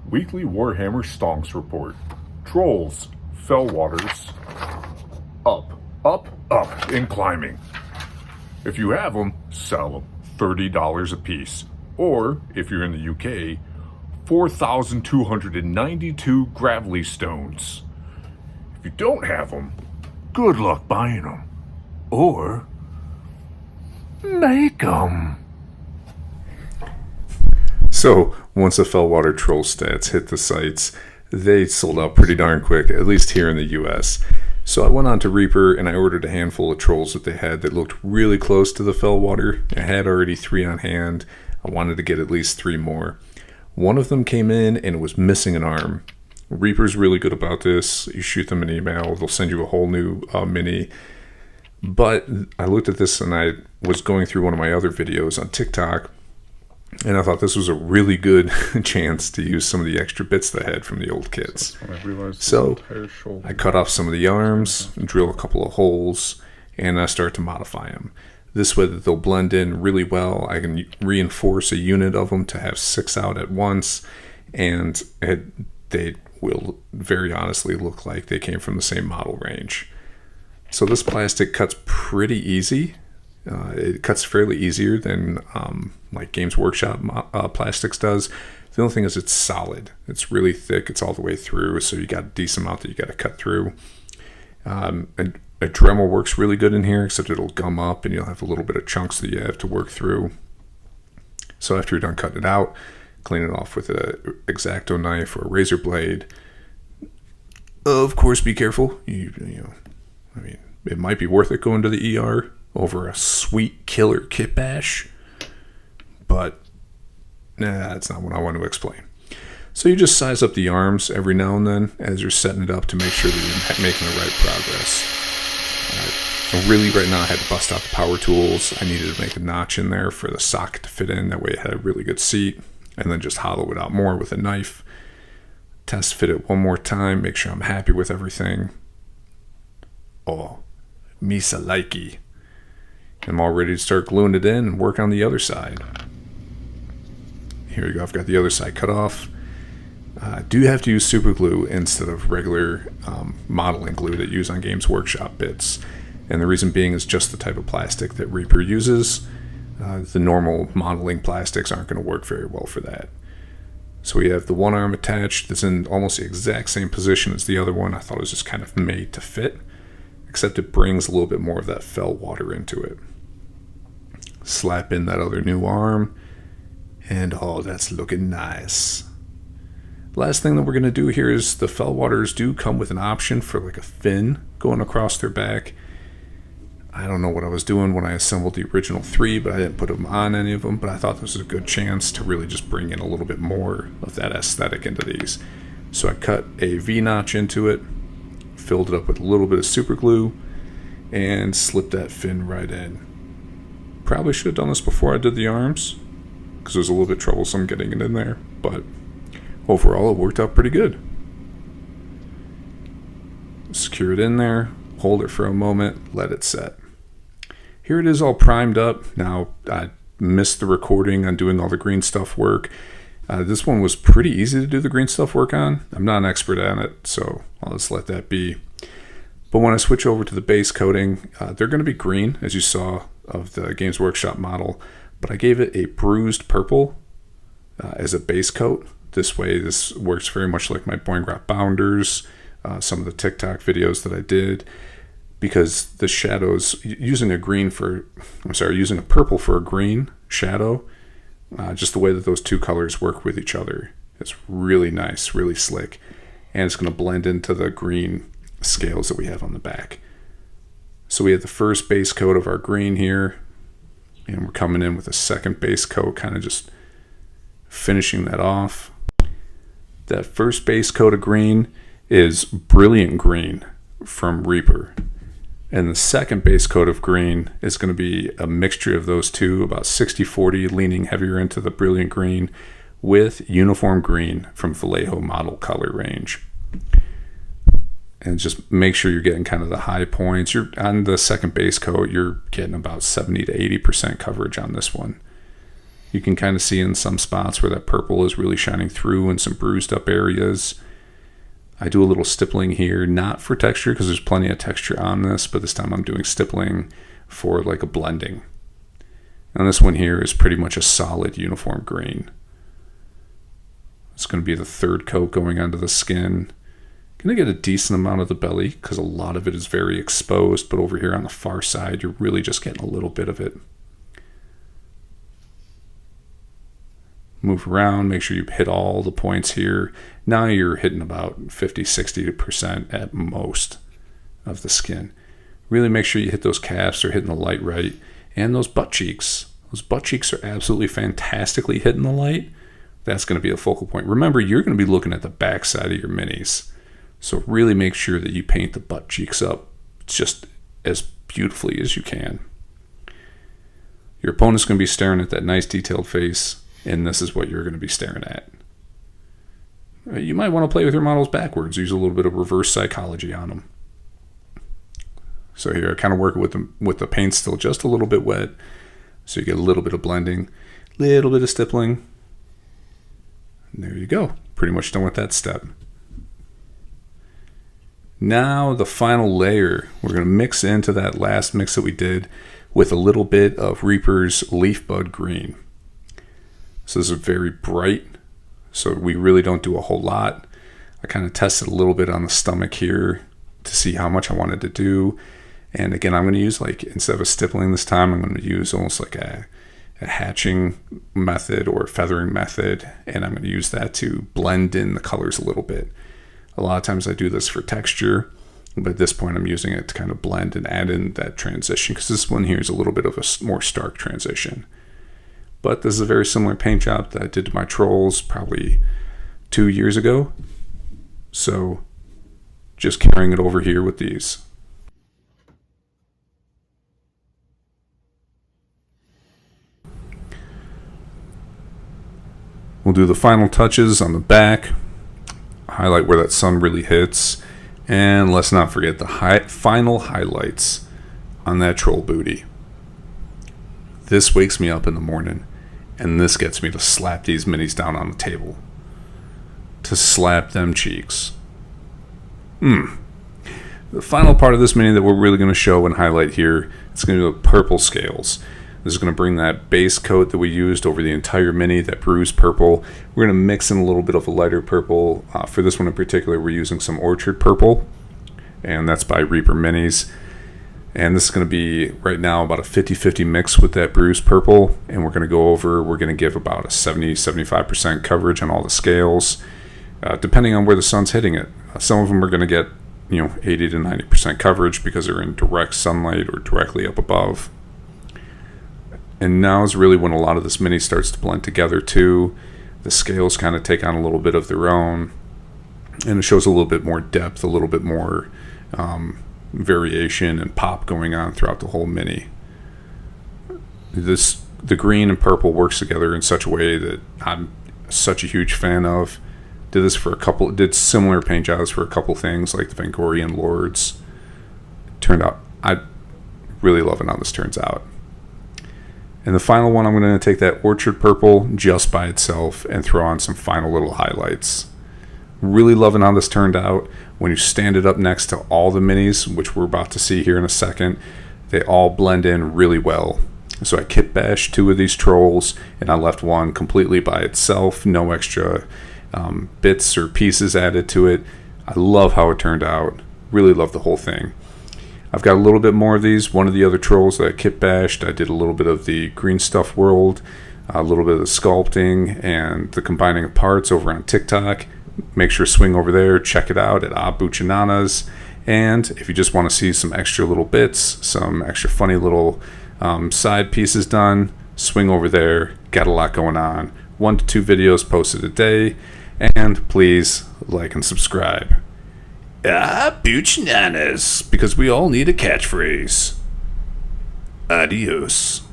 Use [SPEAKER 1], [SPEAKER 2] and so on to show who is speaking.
[SPEAKER 1] Weekly Warhammer Stonks Report. Trolls, Fellwaters, up, and climbing. If you have them, sell them. $30 a piece. Or, if you're in the UK, 4,292 gravelly stones. If you don't have them, good luck buying them. Or, make them.
[SPEAKER 2] So, once the Fellwater Troll stats hit the sites, they sold out pretty darn quick, at least here in the US. So I went on to Reaper and I ordered a handful of trolls that they had that looked really close to the Fellwater. I had already 3 on hand. I wanted to get at least 3 more. One of them came in and it was missing an arm. Reaper's really good about this. You shoot them an email, they'll send you a whole new mini. But I looked at this and I was going through one of my other videos on TikTok, and I thought this was a really good chance to use some of the extra bits that I had from the old kits. So I cut off some of the arms, drill a couple of holes, and I start to modify them. This way that they'll blend in really well. I can reinforce a unit of them to have 6 out at once, and they will very honestly look like they came from the same model range. So this plastic cuts pretty easy. It cuts fairly easier than like Games Workshop plastics does. The only thing is it's solid. It's really thick. It's all the way through, so you got a decent amount that you got to cut through. And a Dremel works really good in here, except it'll gum up and you'll have a little bit of chunks that you have to work through. So after you're done cutting it out, clean it off with an X-Acto knife or a razor blade. Of course, be careful. You know, it might be worth it going to the ER over a sweet killer Kitbash, but that's not what I want to explain. So you just size up the arms every now and then as you're setting it up to make sure that you're making the right progress. So really right now I had to bust out the power tools. I needed to make a notch in there for the socket to fit in. That way it had a really good seat, and then just hollow it out more with a knife. Test fit it one more time, make sure I'm happy with everything. Oh, Misa likey. I'm all ready to start gluing it in and work on the other side. Here we go, I've got the other side cut off. I do have to use super glue instead of regular modeling glue that you use on Games Workshop bits. And the reason being is just the type of plastic that Reaper uses. The normal modeling plastics aren't going to work very well for that. So we have the one arm attached that's in almost the exact same position as the other one. I thought it was just kind of made to fit, except it brings a little bit more of that Fellwater into it. Slap in that other new arm, and oh, that's looking nice. Last thing that we're going to do here is the Fellwaters do come with an option for like a fin going across their back. I don't know what I was doing when I assembled the original 3, but I didn't put them on any of them, but I thought this was a good chance to really just bring in a little bit more of that aesthetic into these. So I cut a V-notch into it, filled it up with a little bit of super glue, and slipped that fin right in. Probably should have done this before I did the arms, because it was a little bit troublesome getting it in there, but overall it worked out pretty good. Secure it in there, hold it for a moment, let it set. Here it is all primed up. Now, I missed the recording on doing all the green stuff work. This one was pretty easy to do the green stuff work on. I'm not an expert at it, so I'll just let that be. But when I switch over to the base coating, they're going to be green, as you saw of the Games Workshop model, but I gave it a bruised purple as a base coat. This way, this works very much like my Boingrot Bounders, some of the TikTok videos that I did, because the shadows, using a purple for a green shadow, just the way that those two colors work with each other, it's really nice, really slick, and it's going to blend into the green scales that we have on the back. So we have the first base coat of our green here, and we're coming in with a second base coat, kind of just finishing that off. That first base coat of green is Brilliant Green from Reaper, and the second base coat of green is going to be a mixture of those two, about 60-40, leaning heavier into the Brilliant Green, with Uniform Green from Vallejo model color range. And just make sure you're getting kind of the high points. You're on the second base coat, you're getting about 70 to 80% coverage on this one. You can kind of see in some spots where that purple is really shining through and some bruised up areas. I do a little stippling here, not for texture because there's plenty of texture on this, but this time I'm doing stippling for like a blending. And this one here is pretty much a solid uniform green. It's going to be the third coat going onto the skin. Going to get a decent amount of the belly because a lot of it is very exposed, but over here on the far side, you're really just getting a little bit of it. Move around, make sure you hit all the points here. Now you're hitting about 50-60% at most of the skin. Really make sure you hit those calves, or hitting the light right. And those butt cheeks. Those butt cheeks are absolutely fantastically hitting the light. That's going to be a focal point. Remember, you're going to be looking at the back side of your minis. So really make sure that you paint the butt cheeks up just as beautifully as you can. Your opponent's going to be staring at that nice detailed face, and this is what you're going to be staring at. You might want to play with your models backwards. Use a little bit of reverse psychology on them. So here I kind of work with the paint still just a little bit wet. So you get a little bit of blending, little bit of stippling. And there you go. Pretty much done with that step. Now the final layer, we're going to mix into that last mix that we did with a little bit of Reaper's Leaf Bud Green. So this is very bright, so we really don't do a whole lot. I kind of tested a little bit on the stomach here to see how much I wanted to do. And again, I'm going to use, like, instead of a stippling this time, I'm going to use almost like a hatching method or feathering method. And I'm going to use that to blend in the colors a little bit. A lot of times I do this for texture, but at this point I'm using it to kind of blend and add in that transition, because this one here is a little bit of a more stark transition. But this is a very similar paint job that I did to my trolls probably 2 years ago. So just carrying it over here with these. We'll do the final touches on the back, highlight where that sun really hits, and let's not forget the final highlights on that troll booty. This wakes me up in the morning, and this gets me to slap these minis down on the table. To slap them cheeks. The final part of this mini that we're really going to show and highlight here, it's going to be the purple scales. This is going to bring that base coat that we used over the entire mini, that bruised purple. We're going to mix in a little bit of a lighter purple. For this one in particular, we're using some Orchard Purple, and that's by Reaper Minis. And this is going to be, right now, about a 50-50 mix with that bruised purple. And we're going to give about a 70-75% coverage on all the scales, depending on where the sun's hitting it. Some of them are going to get 80 to 90% coverage because they're in direct sunlight or directly up above. And now is really when a lot of this mini starts to blend together too. The scales kind of take on a little bit of their own, and it shows a little bit more depth, a little bit more variation and pop going on throughout the whole mini. The green and purple works together in such a way that I'm such a huge fan of. Did similar paint jobs for a couple things like the Vangorian Lords. Turned out, I really love how this turns out. And the final one, I'm going to take that Orchard Purple just by itself and throw on some final little highlights. Really loving how this turned out. When you stand it up next to all the minis, which we're about to see here in a second, they all blend in really well. So I kitbashed 2 of these trolls, and I left one completely by itself, no extra bits or pieces added to it. I love how it turned out. Really love the whole thing. I've got a little bit more of these. One of the other trolls that I kitbashed, I did a little bit of the Green Stuff World, a little bit of the sculpting, and the combining of parts over on TikTok. Make sure to swing over there, check it out at Abuchananas. And if you just want to see some extra little bits, some extra funny little side pieces done, swing over there. Got a lot going on. 1 to 2 videos posted a day. And please like and subscribe. Abuchananas, because we all need a catchphrase. Adios.